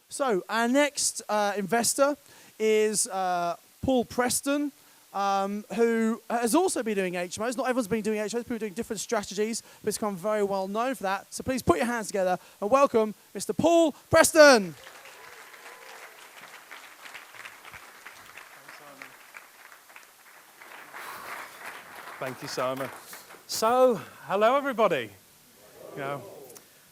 So our next investor is Paul Preston, who has also been doing HMOs. Not everyone's been doing HMOs, people are doing different strategies, but it's become very well known for that. So please put your hands together and welcome Mr. Paul Preston. Thank you, Simon. So, hello everybody.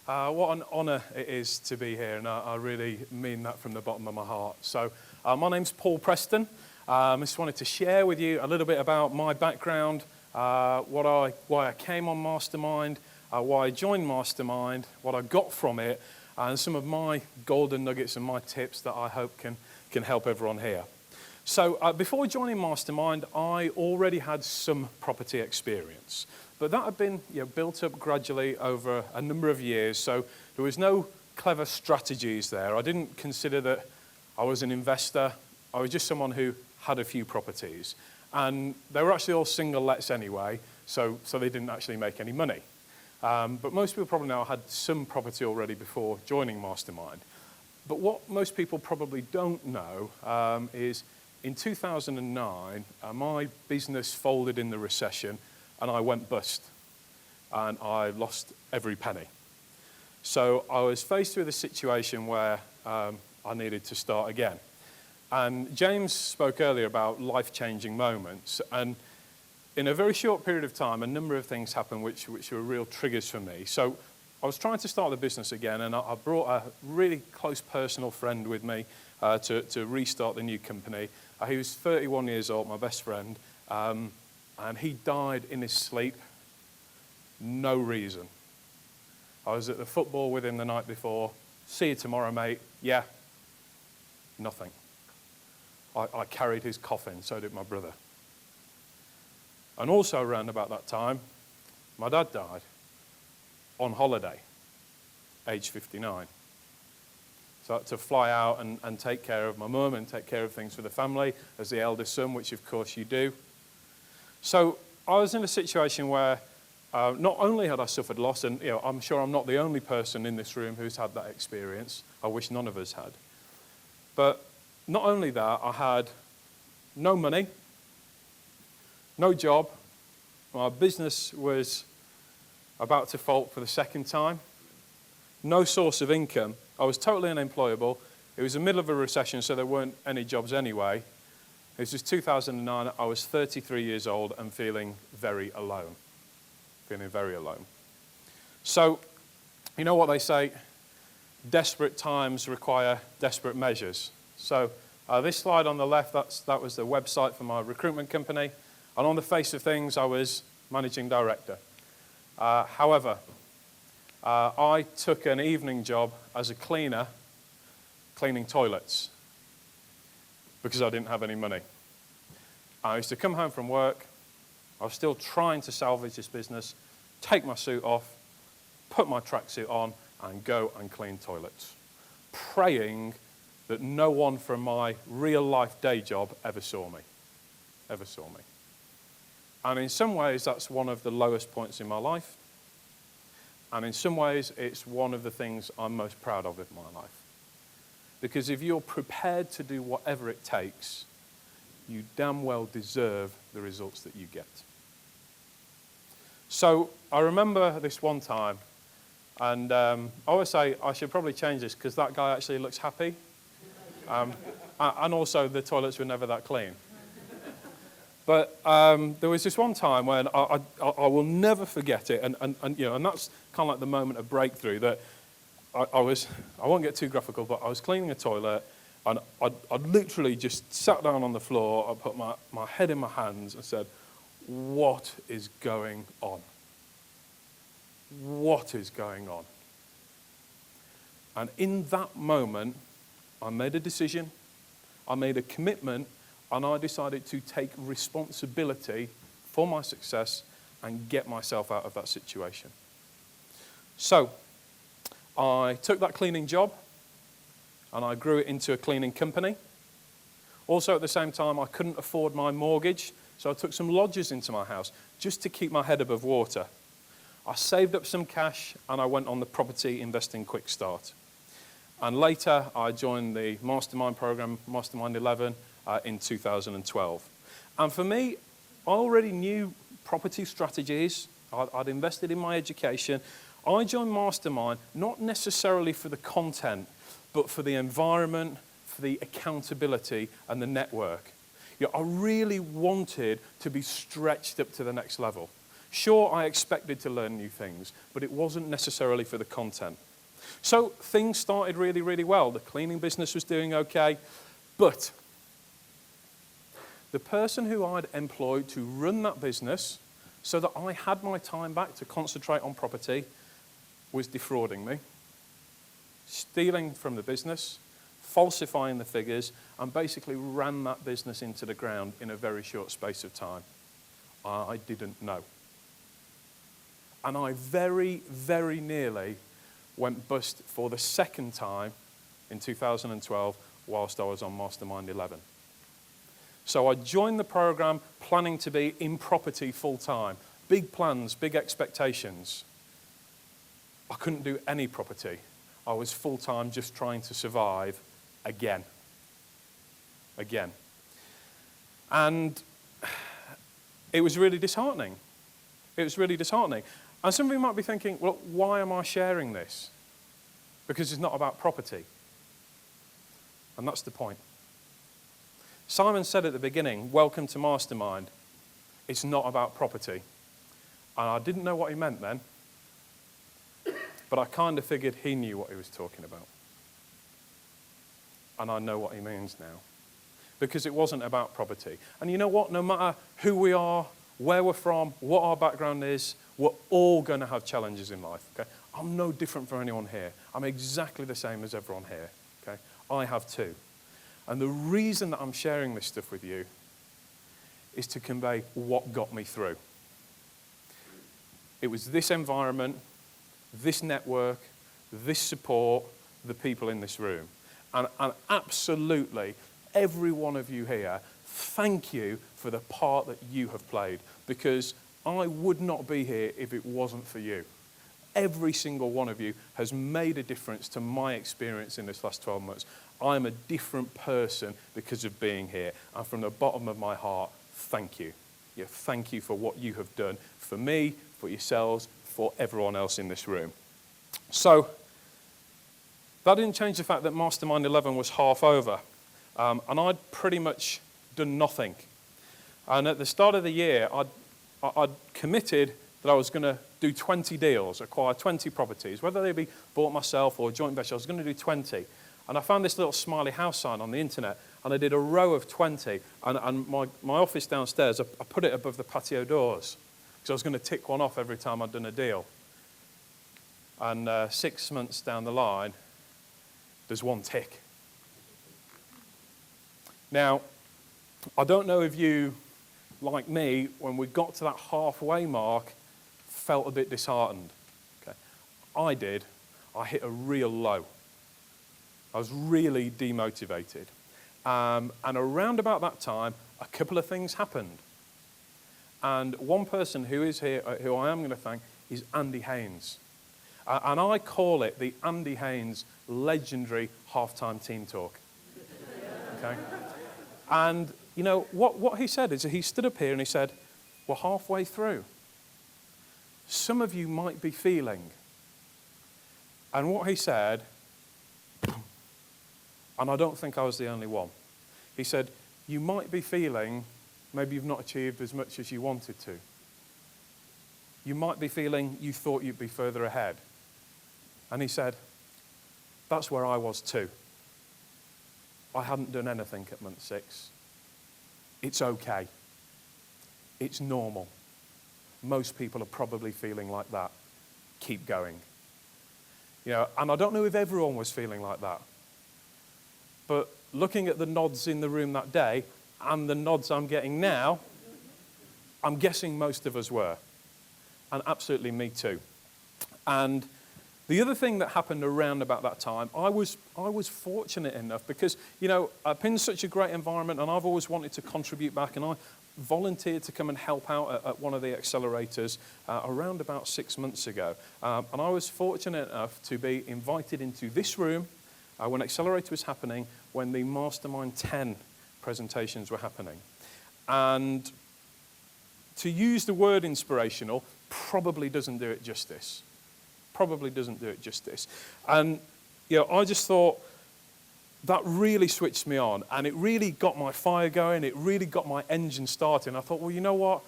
What an honour it is to be here, and I really mean that from the bottom of my heart. So, my name's Paul Preston. I just wanted to share with you a little bit about my background, why I came on Mastermind, why I joined Mastermind, what I got from it, and some of my golden nuggets and my tips that I hope can help everyone here. So before joining Mastermind, I already had some property experience, but that had been built up gradually over a number of years, so there was no clever strategies there. I didn't consider that I was an investor. I was just someone who had a few properties, and they were actually all single lets anyway, so they didn't actually make any money. But most people probably know I had some property already before joining Mastermind. But what most people probably don't know is in 2009, my business folded in the recession and I went bust and I lost every penny. So I was faced with a situation where I needed to start again. And James spoke earlier about life-changing moments, and in a very short period of time, a number of things happened which were real triggers for me. So I was trying to start the business again, and I brought a really close personal friend with me to restart the new company. He was 31 years old, my best friend, and he died in his sleep. No reason. I was at the football with him the night before. See you tomorrow, mate. Yeah. Nothing. I carried his coffin, so did my brother. And also around about that time, my dad died on holiday, age 59. So I had to fly out and take care of my mum and take care of things for the family as the eldest son, which of course you do. So I was in a situation where not only had I suffered loss, and I'm sure I'm not the only person in this room who's had that experience. I wish none of us had. But not only that, I had no money, no job. My business was about to fold for the second time. No source of income. I was totally unemployable. It was the middle of a recession, so there weren't any jobs anyway. This was 2009. I was 33 years old and feeling very alone. Feeling very alone. So, you know what they say? Desperate times require desperate measures. So, this slide on the left, that was the website for my recruitment company. And on the face of things, I was managing director. However, I took an evening job as a cleaner, cleaning toilets, because I didn't have any money. I used to come home from work. I was still trying to salvage this business, take my suit off, put my tracksuit on, and go and clean toilets, praying that no one from my real-life day job ever saw me. And in some ways, that's one of the lowest points in my life. And in some ways, it's one of the things I'm most proud of in my life. Because if you're prepared to do whatever it takes, you damn well deserve the results that you get. So I remember this one time, and I always say I should probably change this because that guy actually looks happy. And also the toilets were never that clean. But there was this one time when I will never forget it, and that's kind of like the moment of breakthrough that I won't get too graphical, but I was cleaning a toilet, and I literally just sat down on the floor, I put my head in my hands and said, what is going on? What is going on? And in that moment, I made a decision, I made a commitment, and I decided to take responsibility for my success and get myself out of that situation. So, I took that cleaning job and I grew it into a cleaning company. Also, at the same time, I couldn't afford my mortgage, so I took some lodgers into my house just to keep my head above water. I saved up some cash and I went on the property investing quick start. And later, I joined the Mastermind Programme, Mastermind 11, in 2012. And for me, I already knew property strategies. I'd invested in my education. I joined Mastermind not necessarily for the content, but for the environment, for the accountability, and the network. I really wanted to be stretched up to the next level. Sure, I expected to learn new things, but it wasn't necessarily for the content. So things started really, really well. The cleaning business was doing okay, but the person who I'd employed to run that business so that I had my time back to concentrate on property was defrauding me, stealing from the business, falsifying the figures, and basically ran that business into the ground in a very short space of time. I didn't know. And I very, very nearly went bust for the second time in 2012 whilst I was on Mastermind 11. So I joined the program planning to be in property full time. Big plans, big expectations. I couldn't do any property. I was full time just trying to survive again. And it was really disheartening. And some of you might be thinking, well, why am I sharing this? Because it's not about property. And that's the point. Simon said at the beginning, welcome to Mastermind. It's not about property. And I didn't know what he meant then, but I kind of figured he knew what he was talking about. And I know what he means now. Because it wasn't about property. And you know what? No matter who we are, where we're from, what our background is, we're all going to have challenges in life. Okay? I'm no different from anyone here. I'm exactly the same as everyone here. Okay? I have too. And the reason that I'm sharing this stuff with you is to convey what got me through. It was this environment, this network, this support, the people in this room. And absolutely, every one of you here, thank you for the part that you have played, because I would not be here if it wasn't for you. Every single one of you has made a difference to my experience in this last 12 months. I'm a different person because of being here. And from the bottom of my heart, thank you. Yeah, thank you for what you have done for me, for yourselves, for everyone else in this room. So, that didn't change the fact that Mastermind 11 was half over. And I'd pretty much done nothing. And at the start of the year, I'd committed that I was going to do 20 deals, acquire 20 properties, whether they be bought myself or joint venture. I was going to do 20. And I found this little smiley house sign on the internet, and I did a row of 20. And my office downstairs, I put it above the patio doors, because I was going to tick one off every time I'd done a deal. And 6 months down the line, there's one tick. Now, I don't know if you, like me, when we got to that halfway mark, felt a bit disheartened. Okay. I did. I hit a real low. I was really demotivated. And around about that time, a couple of things happened. And one person who is here, who I am going to thank, is Andy Haynes. And I call it the Andy Haynes legendary halftime team talk. Okay? And, you know, what he said is he stood up here and he said, we're halfway through. Some of you might be feeling. And what he said, and I don't think I was the only one, he said, you might be feeling maybe you've not achieved as much as you wanted to. You might be feeling you thought you'd be further ahead. And he said, that's where I was too. I hadn't done anything at month 6. It's okay. It's normal. Most people are probably feeling like that. Keep going. You know, and I don't know if everyone was feeling like that. But looking at the nods in the room that day and the nods I'm getting now, I'm guessing most of us were. And absolutely me too. And the other thing that happened around about that time, I was fortunate enough because, you know, I've been in such a great environment and I've always wanted to contribute back, and I volunteered to come and help out at one of the accelerators around about 6 months ago. And I was fortunate enough to be invited into this room when Accelerator was happening, when the Mastermind 10 presentations were happening. And to use the word inspirational probably doesn't do it justice. Probably doesn't do it justice. And, I just thought that really switched me on, and it really got my fire going. It really got my engine starting. I thought, well, you know what?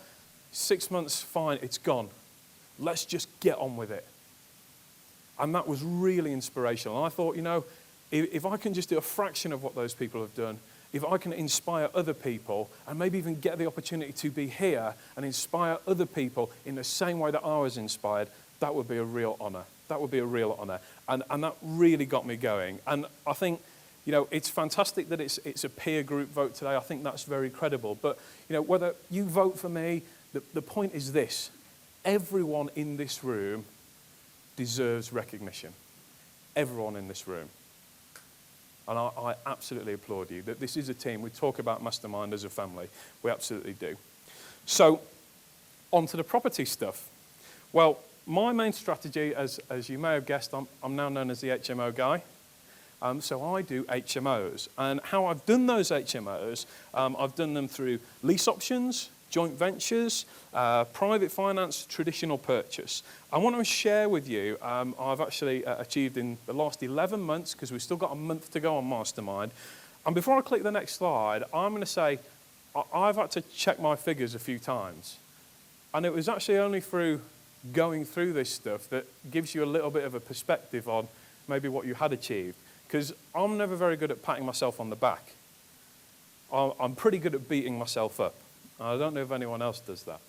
6 months, fine, it's gone. Let's just get on with it. And that was really inspirational. And I thought, if I can just do a fraction of what those people have done, if I can inspire other people and maybe even get the opportunity to be here and inspire other people in the same way that I was inspired, that would be a real honor. That would be a real honor. And that really got me going. And I think, it's fantastic that it's a peer group vote today. I think that's very credible. But, whether you vote for me, the point is this. Everyone in this room deserves recognition. Everyone in this room. And I absolutely applaud you. That this is a team. We talk about Mastermind as a family. We absolutely do. So, on to the property stuff. Well, my main strategy, as you may have guessed, I'm now known as the HMO guy. So I do HMOs. And how I've done those HMOs, I've done them through lease options, joint ventures, private finance, traditional purchase. I want to share with you, I've actually achieved in the last 11 months, because we've still got a month to go on Mastermind. And before I click the next slide, I'm going to say I've had to check my figures a few times. And it was actually only through going through this stuff that gives you a little bit of a perspective on maybe what you had achieved. Because I'm never very good at patting myself on the back. I'm pretty good at beating myself up. I don't know if anyone else does that.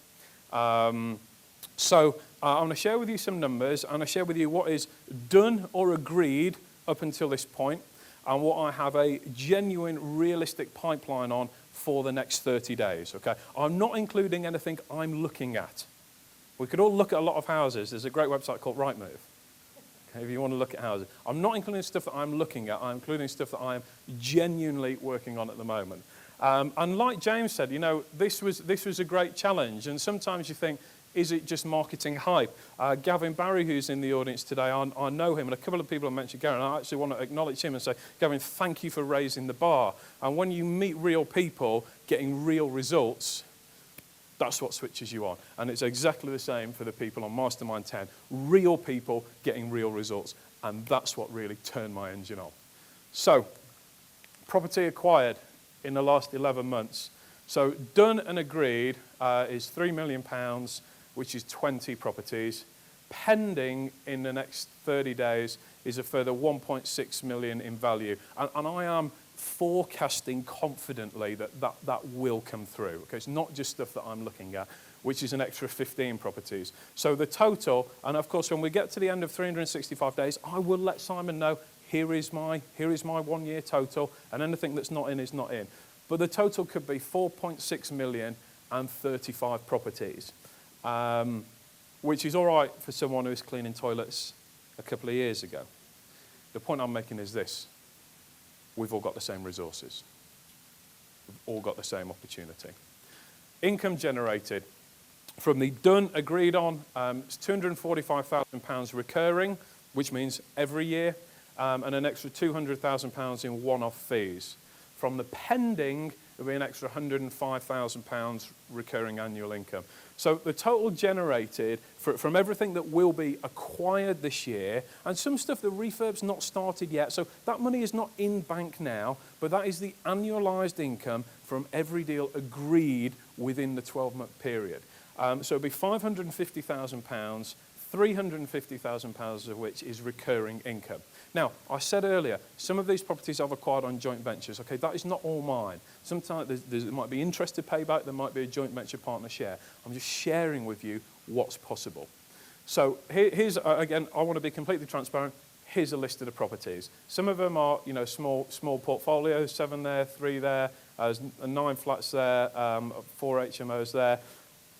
So I'm going to share with you some numbers, and I'll share with you what is done or agreed up until this point, and what I have a genuine, realistic pipeline on for the next 30 days. Okay? I'm not including anything I'm looking at. We could all look at a lot of houses. There's a great website called Rightmove. Okay, if you want to look at houses. I'm not including stuff that I'm looking at. I'm including stuff that I am genuinely working on at the moment. And like James said, this was a great challenge. And sometimes you think, is it just marketing hype? Gavin Barry, who's in the audience today, I know him, and a couple of people have mentioned Gavin. I actually want to acknowledge him and say, Gavin, thank you for raising the bar. And when you meet real people getting real results, that's what switches you on. And it's exactly the same for the people on Mastermind 10. Real people getting real results. And that's what really turned my engine on. So, property acquired in the last 11 months. So, done and agreed is £3 million, which is 20 properties. Pending in the next 30 days is a further 1.6 million in value. And I am forecasting confidently that will come through. Okay, it's not just stuff that I'm looking at, which is an extra 15 properties. So the total, and of course when we get to the end of 365 days, I will let Simon know, here is my 1 year total, and anything that's not in is not in. But the total could be 4.6 million and 35 properties, which is all right for someone who was cleaning toilets a couple of years ago. The point I'm making is this. We've all got the same resources. We've all got the same opportunity. Income generated from the done, agreed on, it's £245,000 recurring, which means every year, and an extra £200,000 in one-off fees. From the pending, there'll be an extra £105,000 recurring annual income. So the total generated from everything that will be acquired this year, and some stuff, the refurb's not started yet, so that money is not in bank now, but that is the annualised income from every deal agreed within the 12-month period. So it'll be £550,000, £350,000 of which is recurring income. Now, I said earlier, some of these properties I've acquired on joint ventures. Okay, that is not all mine. Sometimes there might be interest to pay back, there might be a joint venture partner share. I'm just sharing with you what's possible. So here's, again, I want to be completely transparent. Here's a list of the properties. Some of them are, small portfolios, 7 there, 3 there, 9 flats there, 4 HMOs there.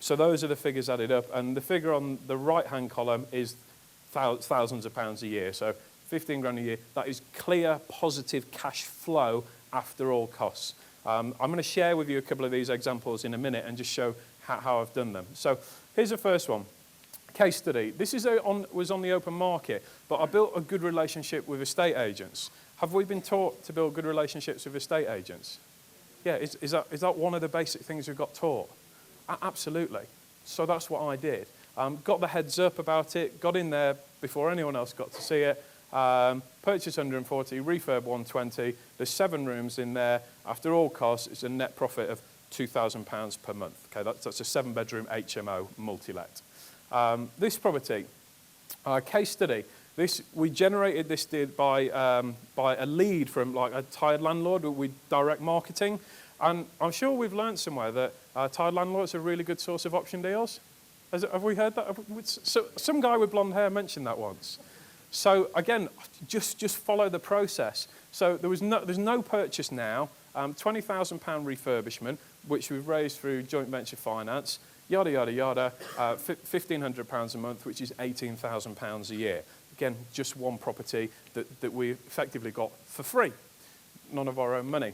So those are the figures added up. And the figure on the right-hand column is thousands of pounds a year. So 15 grand a year, that is clear, positive cash flow after all costs. I'm going to share with you a couple of these examples in a minute and just show how I've done them. So here's the first one. Case study. This was on the open market, but I built a good relationship with estate agents. Have we been taught to build good relationships with estate agents? Yeah, is that one of the basic things we got taught? Absolutely. So that's what I did. Got the heads up about it, got in there before anyone else got to see it. Purchase 140, refurb 120. There's 7 rooms in there. After all costs, it's a net profit of £2,000 per month. Okay, that's a 7-bedroom HMO multi-let. This property, case study. We generated this by a lead from like a tired landlord with direct marketing, and I'm sure we've learned somewhere that tired landlords are a really good source of option deals. Have we heard that? So, some guy with blonde hair mentioned that once. So again, just follow the process. So there's no purchase now. £20,000 refurbishment, which we've raised through joint venture finance. Yada yada yada. £1,500 a month, which is £18,000 a year. Again, just one property that we effectively got for free, none of our own money.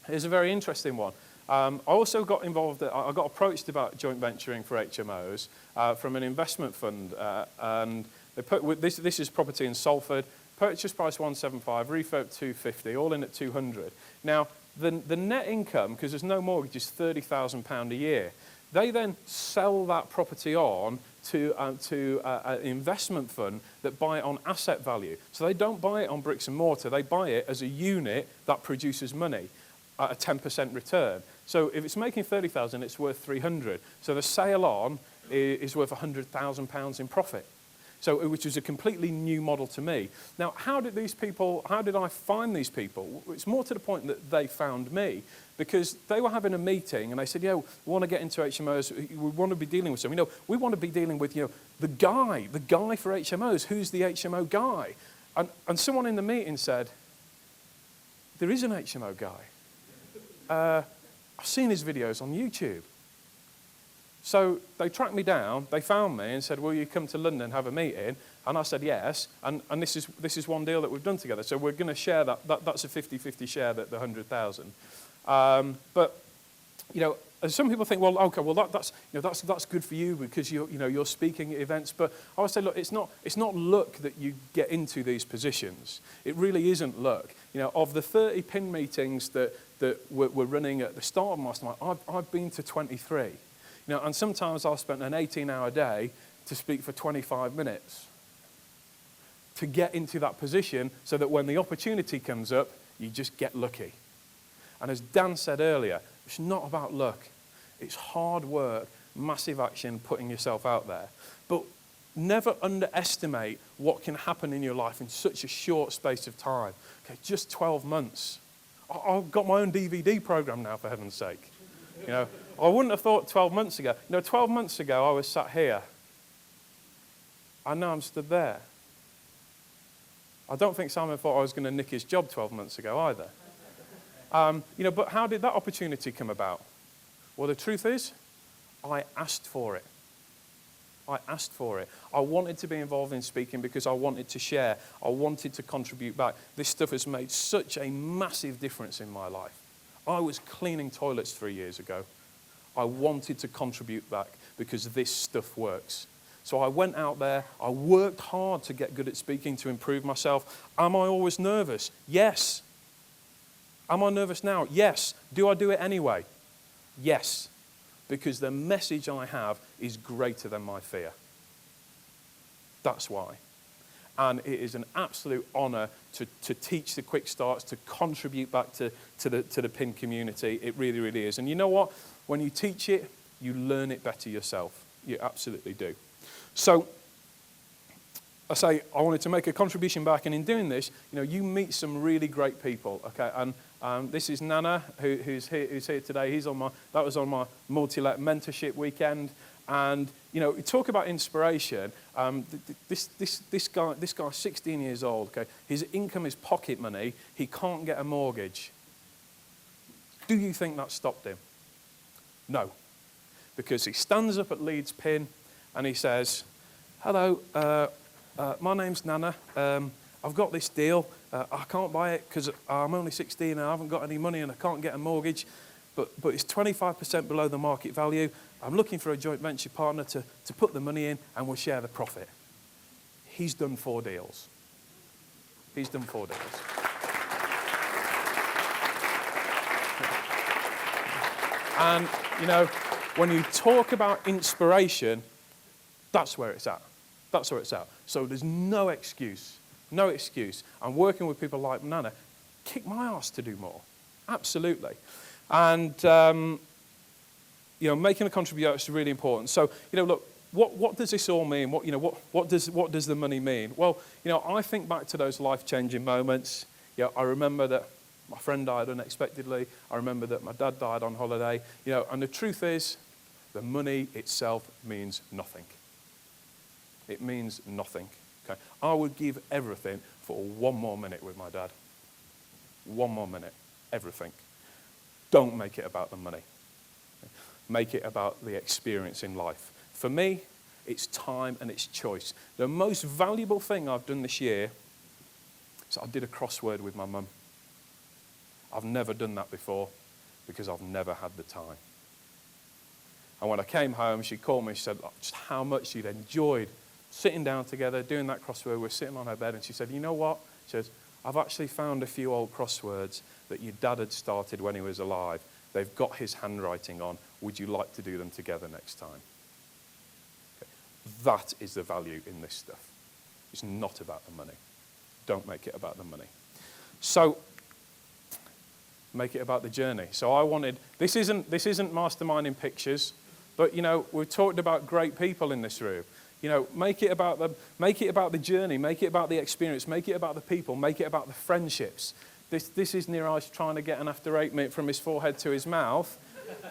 Here's a very interesting one. I also got involved, I got approached about joint venturing for HMOs from an investment fund, and they put, this is property in Salford, purchase price 175, refurb 250, all in at 200. Now, the net income, because there's no mortgage, is £30,000 a year. They then sell that property on to an investment fund that buy it on asset value. So they don't buy it on bricks and mortar, they buy it as a unit that produces money at a 10% return. So if it's making 30,000, it's worth 300. So the sale on is worth £100,000 in profit. So, which is a completely new model to me. Now, how did I find these people? It's more to the point that they found me, because they were having a meeting and they said, we want to get into HMOs, we want to be dealing with some. We want to be dealing with, the guy for HMOs, who's the HMO guy? And someone in the meeting said, there is an HMO guy. I've seen his videos on YouTube. So they tracked me down, they found me and said, will you come to London and have a meeting? And I said yes, and this is one deal that we've done together. So we're going to share that's a 50-50 share, the 100,000. But, some people think, well, okay, well that's good for you because you're speaking at events. But I would say, look, it's not luck that you get into these positions. It really isn't luck. Of the 30 pin meetings that we're running at the start of Mastermind, I've been to 23. And sometimes I've spent an 18-hour day to speak for 25 minutes to get into that position so that when the opportunity comes up, you just get lucky. And as Dan said earlier, it's not about luck. It's hard work, massive action, putting yourself out there. But never underestimate what can happen in your life in such a short space of time. Okay, just 12 months. I've got my own DVD program now, for heaven's sake. I wouldn't have thought 12 months ago. 12 months ago, I was sat here. And now I'm stood there. I don't think Simon thought I was going to nick his job 12 months ago either. But how did that opportunity come about? Well, the truth is, I asked for it. I asked for it. I wanted to be involved in speaking because I wanted to share. I wanted to contribute back. This stuff has made such a massive difference in my life. I was cleaning toilets 3 years ago. I wanted to contribute back because this stuff works. So I went out there, I worked hard to get good at speaking, to improve myself. Am I always nervous? Yes. Am I nervous now? Yes. Do I do it anyway? Yes. Because the message I have is greater than my fear. That's why. And it is an absolute honour to teach the quick starts, to contribute back to the PIN community. It really, really is. And you know what? When you teach it, you learn it better yourself. You absolutely do. So, I say I wanted to make a contribution back, and in doing this, you meet some really great people. Okay, and this is Nana, who's here today. That was on my multi-let mentorship weekend. And you talk about inspiration. This guy's 16 years old. Okay, his income is pocket money. He can't get a mortgage. Do you think that stopped him? No, because he stands up at Leeds Pin and he says, "Hello, my name's Nana. I've got this deal. I can't buy it because I'm only 16 and I haven't got any money and I can't get a mortgage. But it's 25% below the market value. I'm looking for a joint venture partner to put the money in and we'll share the profit." He's done 4 deals. He's done 4 deals. And, when you talk about inspiration, that's where it's at. That's where it's at. So there's no excuse. No excuse. I'm working with people like Nana. Kick my ass to do more. Absolutely. And, making a contribution is really important. So, look, what does this all mean? What does the money mean? Well, I think back to those life-changing moments. I remember that my friend died unexpectedly. I remember that my dad died on holiday. And the truth is, the money itself means nothing. It means nothing. Okay? I would give everything for one more minute with my dad. One more minute. Everything. Don't make it about the money. Make it about the experience in life. For me, it's time and it's choice. The most valuable thing I've done this year is I did a crossword with my mum. I've never done that before because I've never had the time. And when I came home, she called me, she said just how much she'd enjoyed sitting down together, doing that crossword. We're sitting on her bed and she said, you know what? She says, I've actually found a few old crosswords that your dad had started when he was alive. They've got his handwriting on. Would you like to do them together next time? Okay. That is the value in this stuff. It's not about the money. Don't make it about the money. So, make it about the journey. So I wanted, this isn't masterminding pictures, but we've talked about great people in this room. Make it about the journey, make it about the experience, make it about the people, make it about the friendships. This is Niraj trying to get an after 8 minute from his forehead to his mouth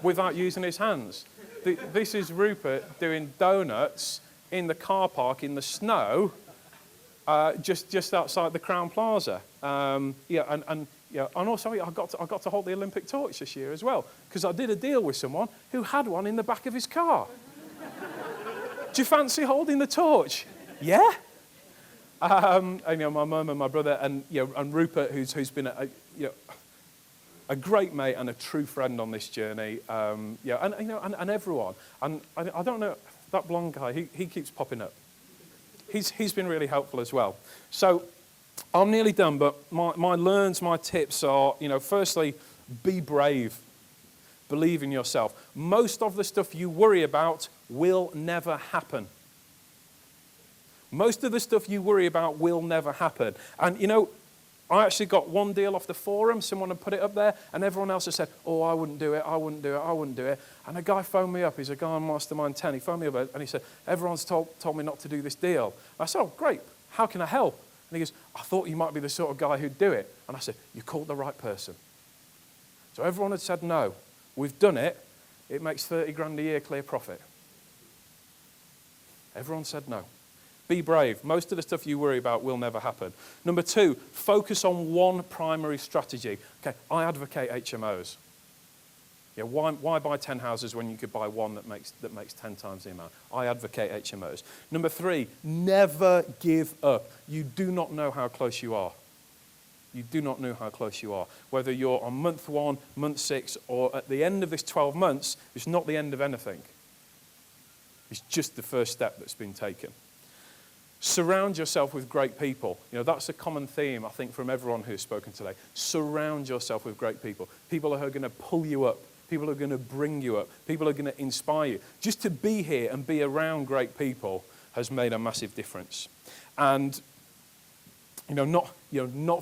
without using his hands. This is Rupert doing donuts in the car park in the snow, just outside the Crown Plaza. And also I got to hold the Olympic torch this year as well, because I did a deal with someone who had one in the back of his car. Do you fancy holding the torch? Yeah. And, my mum and my brother and Rupert, who's been a great mate and a true friend on this journey. And everyone. And I don't know, that blonde guy, he keeps popping up. He's been really helpful as well. So I'm nearly done, but my tips are, firstly, be brave. Believe in yourself. Most of the stuff you worry about will never happen. Most of the stuff you worry about will never happen. And, I actually got one deal off the forum. Someone had put it up there, and everyone else had said, oh, I wouldn't do it, I wouldn't do it, I wouldn't do it. And a guy phoned me up. He's a guy on Mastermind 10. He phoned me up, and he said, everyone's told me not to do this deal. I said, oh, great. How can I help? And he goes, I thought you might be the sort of guy who'd do it. And I said, you called the right person. So everyone had said no. We've done it. It makes 30 grand a year clear profit. Everyone said no. Be brave. Most of the stuff you worry about will never happen. Number 2, focus on one primary strategy. Okay, I advocate HMOs. Why buy 10 houses when you could buy one that makes 10 times the amount? I advocate HMOs. Number 3, never give up. You do not know how close you are. You do not know how close you are. Whether you're on month 1, month 6, or at the end of this 12 months, it's not the end of anything. It's just the first step that's been taken. Surround yourself with great people. That's a common theme, I think, from everyone who's spoken today. Surround yourself with great people. People who are going to pull you up. People who are going to bring you up. People who are going to inspire you. Just to be here and be around great people has made a massive difference. And, not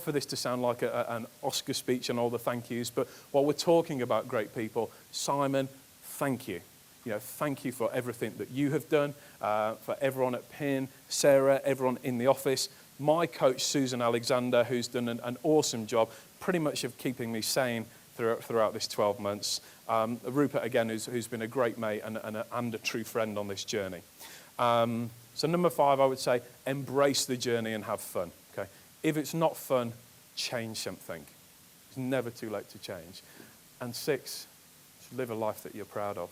for this to sound like an Oscar speech and all the thank yous, but while we're talking about great people, Simon, thank you. Thank you for everything that you have done, for everyone at PIN, Sarah, everyone in the office, my coach, Susan Alexander, who's done an awesome job, pretty much of keeping me sane throughout this 12 months. Rupert, again, who's been a great mate and a true friend on this journey. So number 5, I would say, embrace the journey and have fun. Okay? If it's not fun, change something. It's never too late to change. And 6, live a life that you're proud of.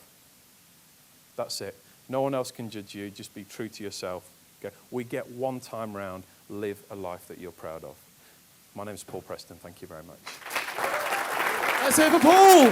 That's it. No one else can judge you. Just be true to yourself. Okay? We get one time round. Live a life that you're proud of. My name's Paul Preston. Thank you very much. Let's hear for Paul.